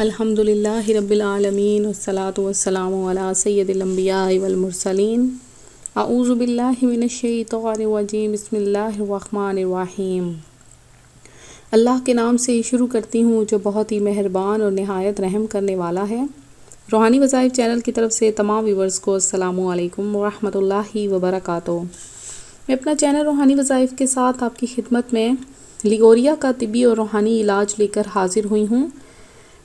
الحمدللہ رب العالمین والصلاة والسلام علی سید الانبیاء والمرسلین اعوذ باللہ من الشیطان الرجیم بسم اللہ الرحمن الرحیم۔ اللہ کے نام سے شروع کرتی ہوں جو بہت ہی مہربان اور نہایت رحم کرنے والا ہے۔ روحانی وظائف چینل کی طرف سے تمام ویورز کو السلام علیکم ورحمۃ اللہ وبرکاتہ۔ میں اپنا چینل روحانی وظائف کے ساتھ آپ کی خدمت میں لیگوریا کا طبی اور روحانی علاج لے کر حاضر ہوئی ہوں۔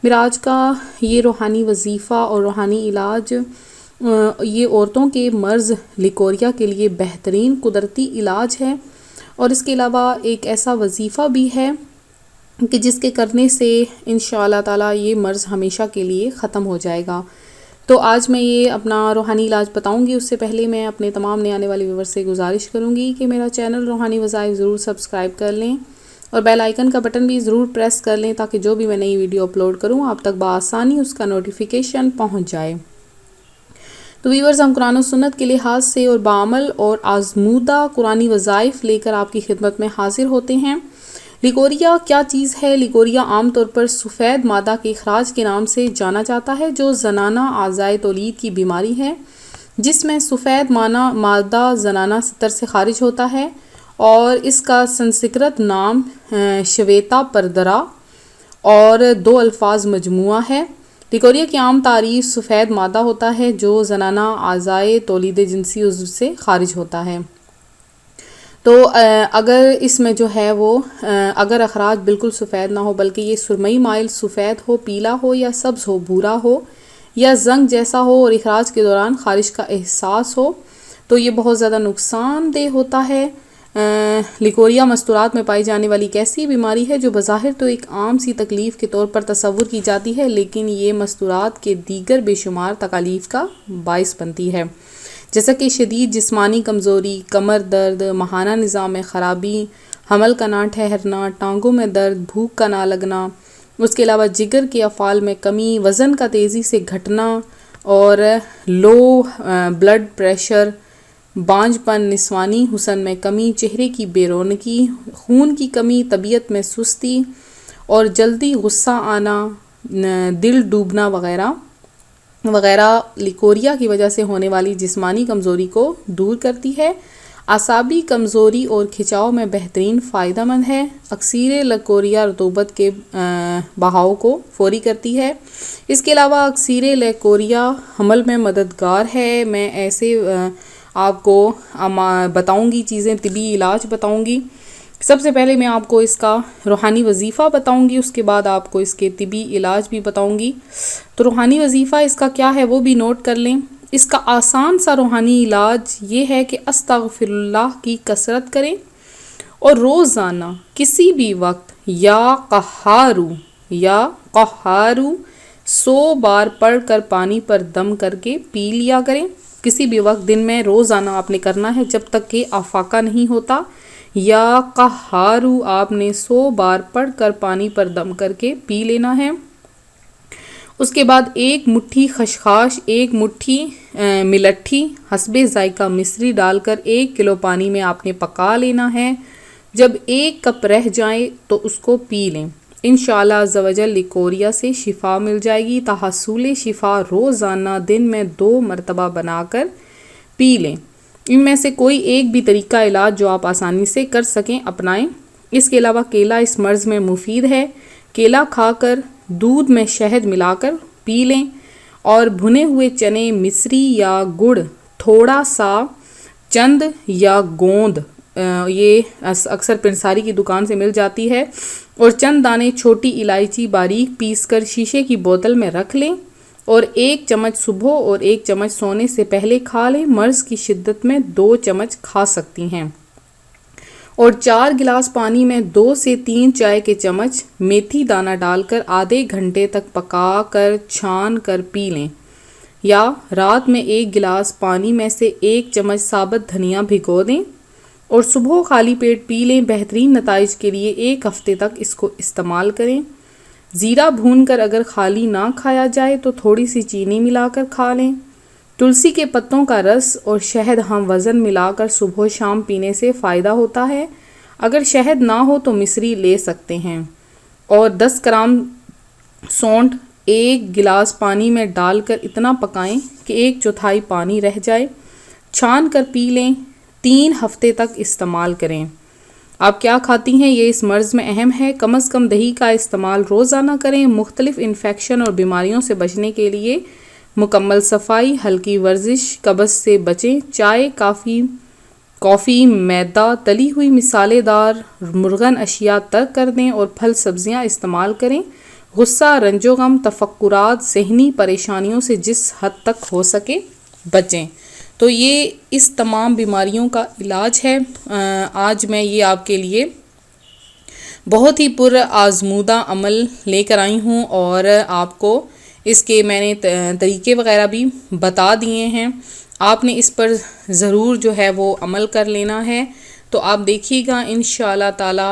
میرا آج کا یہ روحانی وظیفہ اور روحانی علاج یہ عورتوں کے مرض لیگوریا کے لیے بہترین قدرتی علاج ہے، اور اس کے علاوہ ایک ایسا وظیفہ بھی ہے کہ جس کے کرنے سے انشاءاللہ تعالی یہ مرض ہمیشہ کے لیے ختم ہو جائے گا۔ تو آج میں یہ اپنا روحانی علاج بتاؤں گی، اس سے پہلے میں اپنے تمام نئے آنے والے ویورز سے گزارش کروں گی کہ میرا چینل روحانی وظائف ضرور سبسکرائب کر لیں اور بیل آئیکن کا بٹن بھی ضرور پریس کر لیں تاکہ جو بھی میں نئی ویڈیو اپلوڈ کروں آپ تک بآسانی اس کا نوٹیفیکیشن پہنچ جائے۔ تو ویورز، ہم قرآن و سنت کے لحاظ سے اور بعمل اور آزمودہ قرآنی وظائف لے کر آپ کی خدمت میں حاضر ہوتے ہیں۔ لیگوریا کیا چیز ہے؟ لیگوریا عام طور پر سفید مادہ کے اخراج کے نام سے جانا جاتا ہے، جو زنانہ اعضائے تولید کی بیماری ہے جس میں سفید مادہ زنانہ ستر سے خارج ہوتا ہے، اور اس کا سنسکرت نام شویتا پردرا اور دو الفاظ مجموعہ ہے۔ لیگوریا کی عام تعریف سفید مادہ ہوتا ہے جو زنانہ اعضائے تولید جنسی عضو سے خارج ہوتا ہے۔ تو اگر اس میں جو ہے وہ اگر اخراج بالکل سفید نہ ہو بلکہ یہ سرمئی مائل سفید ہو، پیلا ہو یا سبز ہو، بھورا ہو یا زنگ جیسا ہو اور اخراج کے دوران خارش کا احساس ہو تو یہ بہت زیادہ نقصان دہ ہوتا ہے۔ لیگوریا مستورات میں پائی جانے والی ایک ایسی بیماری ہے جو بظاہر تو ایک عام سی تکلیف کے طور پر تصور کی جاتی ہے، لیکن یہ مستورات کے دیگر بے شمار تکالیف کا باعث بنتی ہے، جیسا کہ شدید جسمانی کمزوری، کمر درد، ماہانہ نظام میں خرابی، حمل کا نہ ٹھہرنا، ٹانگوں میں درد، بھوک کا نہ لگنا، اس کے علاوہ جگر کے افعال میں کمی، وزن کا تیزی سے گھٹنا اور لو بلڈ پریشر، بانجھ پن، نسوانی حسن میں کمی، چہرے کی بے رونقی، خون کی کمی، طبیعت میں سستی اور جلدی غصہ آنا، دل ڈوبنا وغیرہ وغیرہ لیگوریا کی وجہ سے ہونے والی جسمانی کمزوری کو دور کرتی ہے۔ اعصابی کمزوری اور کھچاؤ میں بہترین فائدہ مند ہے۔ اکثیر لیگوریا رطوبت کے بہاؤ کو فوری کرتی ہے۔ اس کے علاوہ اکثیر لیگوریا حمل میں مددگار ہے۔ میں ایسے آپ کو بتاؤں گی چیزیں، طبی علاج بتاؤں گی۔ سب سے پہلے میں آپ کو اس کا روحانی وظیفہ بتاؤں گی، اس کے بعد آپ کو اس کے طبی علاج بھی بتاؤں گی۔ تو روحانی وظیفہ اس کا کیا ہے وہ بھی نوٹ کر لیں۔ اس کا آسان سا روحانی علاج یہ ہے کہ استغفر اللہ کی کثرت کریں اور روزانہ کسی بھی وقت یا قہارو 100 بار پڑھ کر پانی پر دم کر کے پی لیا کریں۔ کسی بھی وقت دن میں روزانہ آپ نے کرنا ہے جب تک کہ افاقہ نہیں ہوتا۔ یا قہارو آپ نے 100 بار پڑھ کر پانی پر دم کر کے پی لینا ہے۔ اس کے بعد 1 مٹھی خشخاش، 1 مٹھی ملٹھی حسب ذائقہ مصری ڈال کر 1 کلو پانی میں آپ نے پکا لینا ہے۔ جب 1 کپ رہ جائے تو اس کو پی لیں۔ انشاءاللہ عز و جل لیگوریا سے شفا مل جائے گی۔ تحصول شفا روزانہ دن میں 2 مرتبہ بنا کر پی لیں۔ ان میں سے کوئی ایک بھی طریقہ علاج جو آپ آسانی سے کر سکیں اپنائیں۔ اس کے علاوہ کیلا اس مرض میں مفید ہے۔ کیلا کھا کر دودھ میں شہد ملا کر پی لیں، اور بھنے ہوئے چنے مصری یا گڑ تھوڑا سا چند یا گوند، یہ اکثر پنساری کی دکان سے مل جاتی ہے، اور چند دانے چھوٹی الائچی باریک پیس کر شیشے کی بوتل میں رکھ لیں، اور 1 چمچ صبح اور 1 چمچ سونے سے پہلے کھا لیں۔ مرض کی شدت میں 2 چمچ کھا سکتی ہیں، اور 4 گلاس پانی میں 2 سے 3 چائے کے چمچ میتھی دانہ ڈال کر آدھے گھنٹے تک پکا کر چھان کر پی لیں، یا رات میں 1 گلاس پانی میں سے 1 چمچ ثابت دھنیا بھگو دیں اور صبح خالی پیٹ پی لیں۔ بہترین نتائج کے لیے 1 ہفتے تک اس کو استعمال کریں۔ زیرہ بھون کر اگر خالی نہ کھایا جائے تو تھوڑی سی چینی ملا کر کھا لیں۔ تلسی کے پتوں کا رس اور شہد ہم وزن ملا کر صبح و شام پینے سے فائدہ ہوتا ہے۔ اگر شہد نہ ہو تو مصری لے سکتے ہیں، اور 10 گرام سونٹ 1 گلاس پانی میں ڈال کر اتنا پکائیں کہ 1/4 پانی رہ جائے، چھان کر پی لیں، 3 ہفتے تک استعمال کریں۔ آپ کیا کھاتی ہیں یہ اس مرض میں اہم ہے، کم از کم دہی کا استعمال روزانہ کریں۔ مختلف انفیکشن اور بیماریوں سے بچنے کے لیے مکمل صفائی، ہلکی ورزش، قبض سے بچیں۔ چائے، کافی، میدا، تلی ہوئی مسالے دار مرغن اشیاء ترک کر دیں اور پھل سبزیاں استعمال کریں۔ غصہ، رنج و غم، تفکرات، ذہنی پریشانیوں سے جس حد تک ہو سکے بچیں۔ تو یہ اس تمام بیماریوں کا علاج ہے۔ آج میں یہ آپ کے لیے بہت ہی پر آزمودہ عمل لے کر آئی ہوں، اور آپ کو اس کے میں نے طریقے وغیرہ بھی بتا دیے ہیں۔ آپ نے اس پر ضرور جو ہے وہ عمل کر لینا ہے، تو آپ دیکھیے گا انشاءاللہ تعالی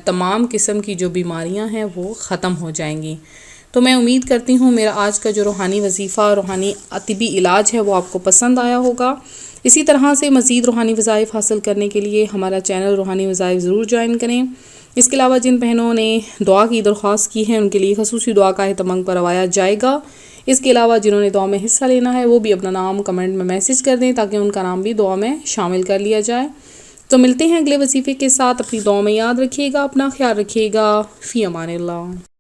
تمام قسم کی جو بیماریاں ہیں وہ ختم ہو جائیں گی۔ تو میں امید کرتی ہوں میرا آج کا جو روحانی وظیفہ، روحانی طبی علاج ہے وہ آپ کو پسند آیا ہوگا۔ اسی طرح سے مزید روحانی وظائف حاصل کرنے کے لیے ہمارا چینل روحانی وظائف ضرور جوائن کریں۔ اس کے علاوہ جن بہنوں نے دعا کی درخواست کی ہے ان کے لیے خصوصی دعا کا اہتمام کروایا جائے گا۔ اس کے علاوہ جنہوں نے دعا میں حصہ لینا ہے وہ بھی اپنا نام کمنٹ میں میسج کر دیں تاکہ ان کا نام بھی دعا میں شامل کر لیا جائے۔ تو ملتے ہیں اگلے وظیفے کے ساتھ، اپنی دعا میں یاد رکھیے گا، اپنا خیال رکھیے گا، فی امان اللہ۔